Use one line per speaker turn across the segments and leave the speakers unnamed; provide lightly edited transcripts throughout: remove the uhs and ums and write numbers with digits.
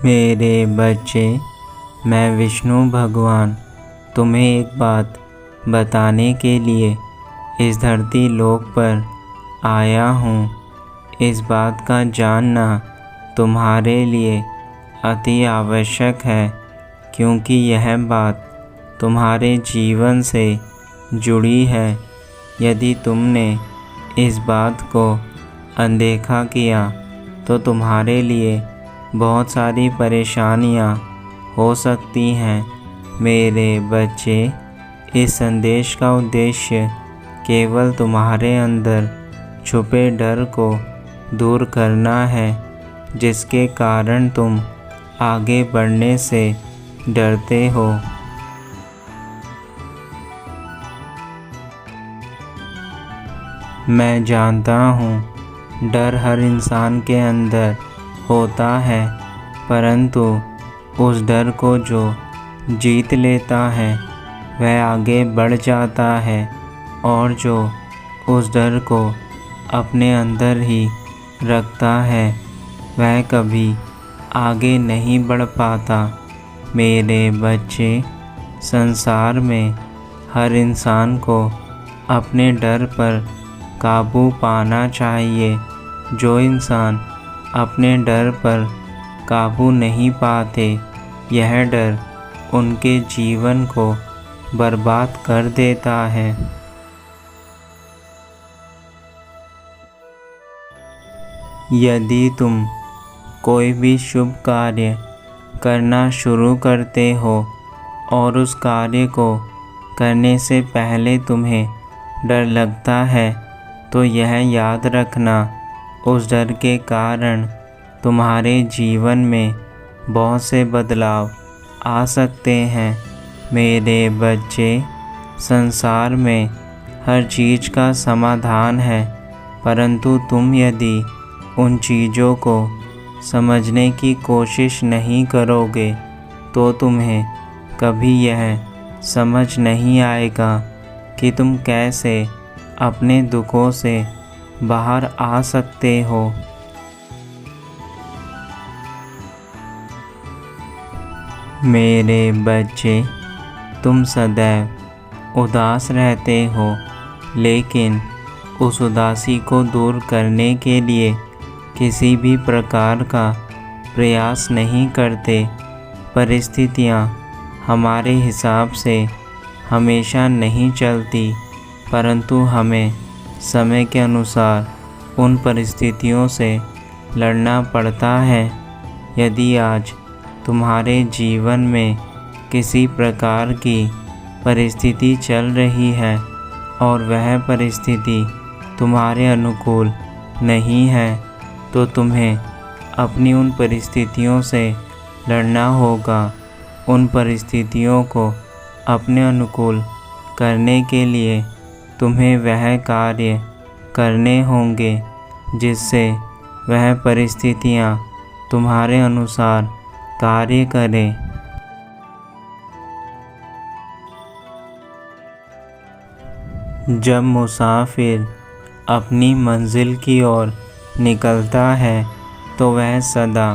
मेरे बच्चे, मैं विष्णु भगवान तुम्हें एक बात बताने के लिए इस धरती लोक पर आया हूँ। इस बात का जानना तुम्हारे लिए अति आवश्यक है, क्योंकि यह बात तुम्हारे जीवन से जुड़ी है। यदि तुमने इस बात को अनदेखा किया तो तुम्हारे लिए बहुत सारी परेशानियां हो सकती हैं। मेरे बच्चे, इस संदेश का उद्देश्य केवल तुम्हारे अंदर छुपे डर को दूर करना है, जिसके कारण तुम आगे बढ़ने से डरते हो। मैं जानता हूँ डर हर इंसान के अंदर होता है, परंतु उस डर को जो जीत लेता है वह आगे बढ़ जाता है, और जो उस डर को अपने अंदर ही रखता है वह कभी आगे नहीं बढ़ पाता। मेरे बच्चे, संसार में हर इंसान को अपने डर पर काबू पाना चाहिए। जो इंसान अपने डर पर काबू नहीं पाते, यह डर उनके जीवन को बर्बाद कर देता है। यदि तुम कोई भी शुभ कार्य करना शुरू करते हो और उस कार्य को करने से पहले तुम्हें डर लगता है, तो यह याद रखना, उस डर के कारण तुम्हारे जीवन में बहुत से बदलाव आ सकते हैं। मेरे बच्चे, संसार में हर चीज़ का समाधान है, परंतु तुम यदि उन चीज़ों को समझने की कोशिश नहीं करोगे तो तुम्हें कभी यह समझ नहीं आएगा कि तुम कैसे अपने दुखों से बाहर आ सकते हो। मेरे बच्चे, तुम सदैव उदास रहते हो, लेकिन उस उदासी को दूर करने के लिए किसी भी प्रकार का प्रयास नहीं करते। परिस्थितियाँ हमारे हिसाब से हमेशा नहीं चलती, परंतु हमें समय के अनुसार उन परिस्थितियों से लड़ना पड़ता है। यदि आज तुम्हारे जीवन में किसी प्रकार की परिस्थिति चल रही है और वह परिस्थिति तुम्हारे अनुकूल नहीं है, तो तुम्हें अपनी उन परिस्थितियों से लड़ना होगा। उन परिस्थितियों को अपने अनुकूल करने के लिए तुम्हें वह कार्य करने होंगे जिससे वह परिस्थितियाँ तुम्हारे अनुसार कार्य करें। जब मुसाफिर अपनी मंजिल की ओर निकलता है तो वह सदा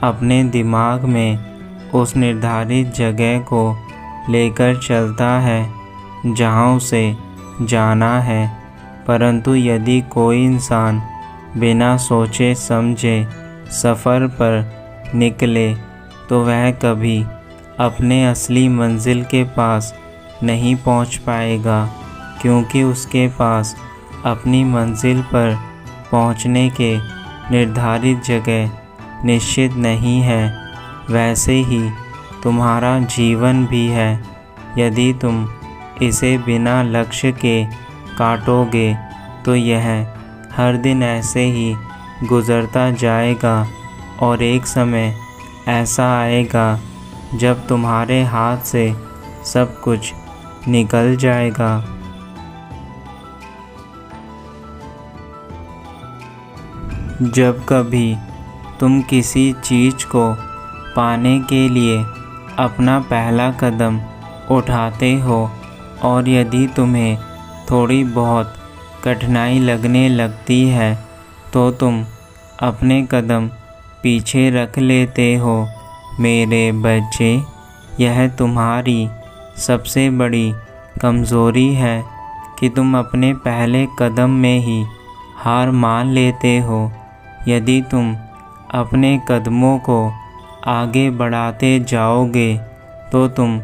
अपने दिमाग में उस निर्धारित जगह को लेकर चलता है जहाँ उसे जाना है। परंतु यदि कोई इंसान बिना सोचे समझे सफ़र पर निकले तो वह कभी अपने असली मंजिल के पास नहीं पहुंच पाएगा, क्योंकि उसके पास अपनी मंजिल पर पहुंचने के निर्धारित जगह निश्चित नहीं है। वैसे ही तुम्हारा जीवन भी है। यदि तुम इसे बिना लक्ष्य के काटोगे तो यह हर दिन ऐसे ही गुज़रता जाएगा, और एक समय ऐसा आएगा जब तुम्हारे हाथ से सब कुछ निकल जाएगा। जब कभी तुम किसी चीज़ को पाने के लिए अपना पहला कदम उठाते हो और यदि तुम्हें थोड़ी बहुत कठिनाई लगने लगती है तो तुम अपने कदम पीछे रख लेते हो मेरे बच्चे, यह तुम्हारी सबसे बड़ी कमज़ोरी है कि तुम अपने पहले कदम में ही हार मान लेते हो। यदि तुम अपने कदमों को आगे बढ़ाते जाओगे तो तुम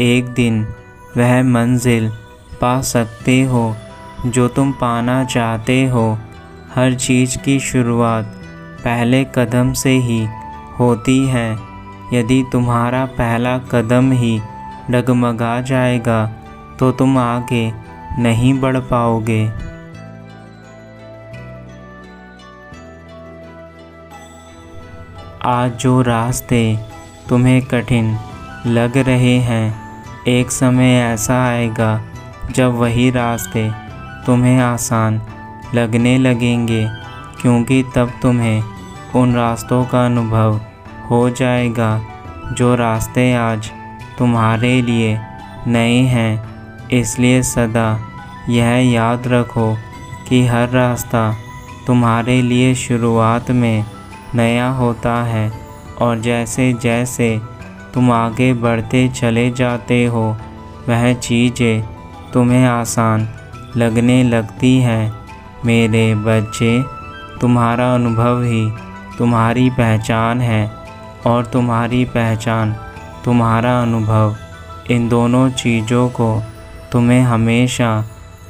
एक दिन वह मंजिल पा सकते हो जो तुम पाना चाहते हो। हर चीज़ की शुरुआत पहले कदम से ही होती है। यदि तुम्हारा पहला कदम ही डगमगा जाएगा तो तुम आगे नहीं बढ़ पाओगे। आज जो रास्ते तुम्हें कठिन लग रहे हैं, एक समय ऐसा आएगा जब वही रास्ते तुम्हें आसान लगने लगेंगे, क्योंकि तब तुम्हें उन रास्तों का अनुभव हो जाएगा जो रास्ते आज तुम्हारे लिए नए हैं। इसलिए सदा यह याद रखो कि हर रास्ता तुम्हारे लिए शुरुआत में नया होता है, और जैसे जैसे तुम आगे बढ़ते चले जाते हो वह चीज़ें तुम्हें आसान लगने लगती हैं। मेरे बच्चे, तुम्हारा अनुभव ही तुम्हारी पहचान है और तुम्हारी पहचान तुम्हारा अनुभव। इन दोनों चीज़ों को तुम्हें हमेशा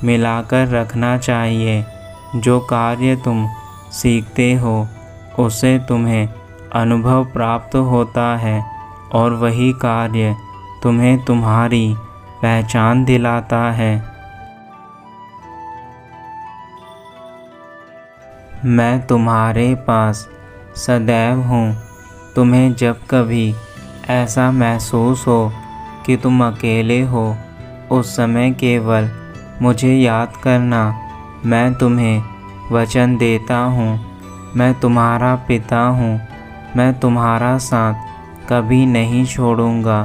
मिलाकर रखना चाहिए। जो कार्य तुम सीखते हो उससे तुम्हें अनुभव प्राप्त होता है, और वही कार्य तुम्हें तुम्हारी पहचान दिलाता है। मैं तुम्हारे पास सदैव हूँ। तुम्हें जब कभी ऐसा महसूस हो कि तुम अकेले हो, उस समय केवल मुझे याद करना। मैं तुम्हें वचन देता हूँ, मैं तुम्हारा पिता हूँ। मैं तुम्हारा साथ कभी नहीं छोड़ूंगा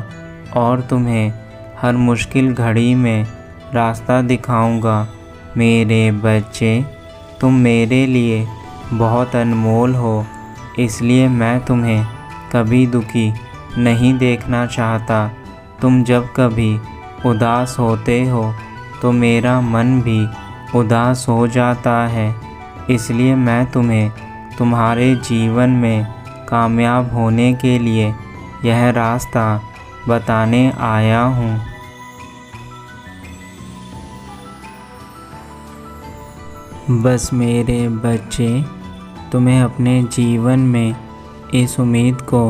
और तुम्हें हर मुश्किल घड़ी में रास्ता दिखाऊंगा। मेरे बच्चे, तुम मेरे लिए बहुत अनमोल हो, इसलिए मैं तुम्हें कभी दुखी नहीं देखना चाहता। तुम जब कभी उदास होते हो तो मेरा मन भी उदास हो जाता है। इसलिए मैं तुम्हें तुम्हारे जीवन में कामयाब होने के लिए यह रास्ता बताने आया हूँ। बस मेरे बच्चे, तुम्हें अपने जीवन में इस उम्मीद को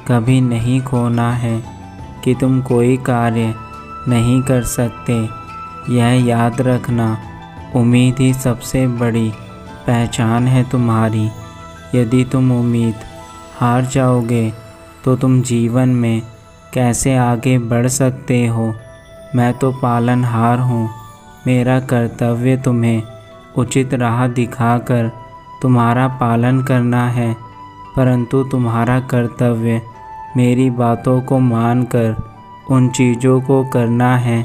कभी नहीं खोना है कि तुम कोई कार्य नहीं कर सकते। यह याद रखना, उम्मीद ही सबसे बड़ी पहचान है तुम्हारी। यदि तुम उम्मीद हार जाओगे तो तुम जीवन में कैसे आगे बढ़ सकते हो। मैं तो पालनहार हूँ। मेरा कर्तव्य तुम्हें उचित राह दिखाकर तुम्हारा पालन करना है, परंतु तुम्हारा कर्तव्य मेरी बातों को मानकर उन चीज़ों को करना है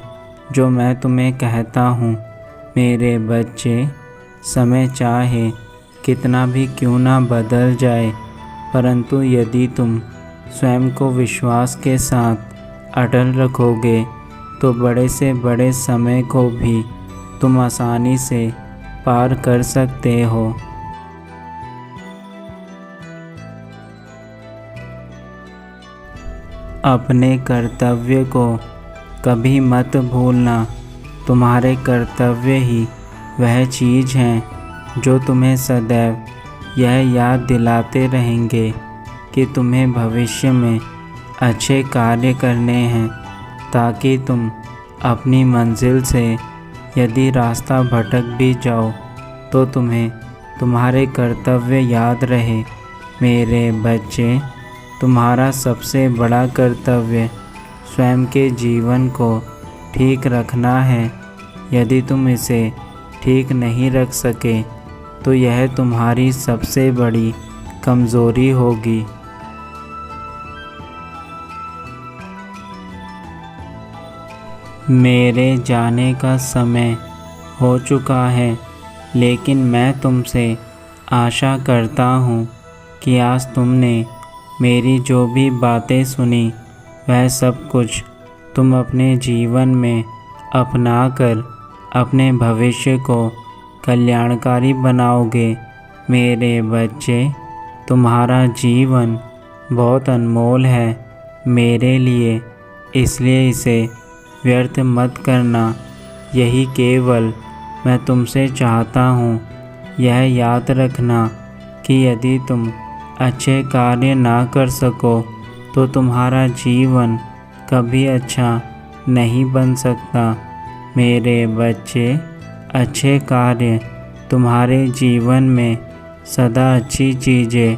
जो मैं तुम्हें कहता हूँ। मेरे बच्चे, समय चाहे कितना भी क्यों ना बदल जाए, परंतु यदि तुम स्वयं को विश्वास के साथ अटल रखोगे तो बड़े से बड़े समय को भी तुम आसानी से पार कर सकते हो। अपने कर्तव्य को कभी मत भूलना। तुम्हारे कर्तव्य ही वह चीज़ हैं जो तुम्हें सदैव यह याद दिलाते रहेंगे कि तुम्हें भविष्य में अच्छे कार्य करने हैं, ताकि तुम अपनी मंजिल से यदि रास्ता भटक भी जाओ तो तुम्हें तुम्हारे कर्तव्य याद रहे। मेरे बच्चे, तुम्हारा सबसे बड़ा कर्तव्य स्वयं के जीवन को ठीक रखना है। यदि तुम इसे ठीक नहीं रख सके तो यह तुम्हारी सबसे बड़ी कमज़ोरी होगी। मेरे जाने का समय हो चुका है, लेकिन मैं तुमसे आशा करता हूँ कि आज तुमने मेरी जो भी बातें सुनी वह सब कुछ तुम अपने जीवन में अपनाकर अपने भविष्य को कल्याणकारी बनाओगे। मेरे बच्चे, तुम्हारा जीवन बहुत अनमोल है मेरे लिए, इसलिए इसे व्यर्थ मत करना। यही केवल मैं तुमसे चाहता हूँ। यह याद रखना कि यदि तुम अच्छे कार्य ना कर सको तो तुम्हारा जीवन कभी अच्छा नहीं बन सकता। मेरे बच्चे, अच्छे कार्य तुम्हारे जीवन में सदा अच्छी चीज़ें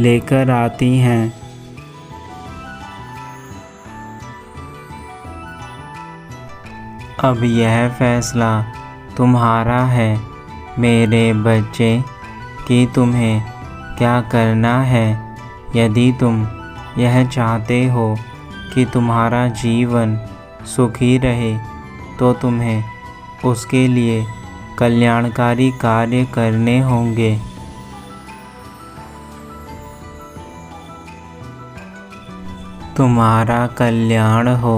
लेकर आती हैं। अब यह फैसला तुम्हारा है मेरे बच्चे कि तुम्हें क्या करना है। यदि तुम यह चाहते हो कि तुम्हारा जीवन सुखी रहे तो तुम्हें उसके लिए कल्याणकारी कार्य करने होंगे। तुम्हारा कल्याण हो।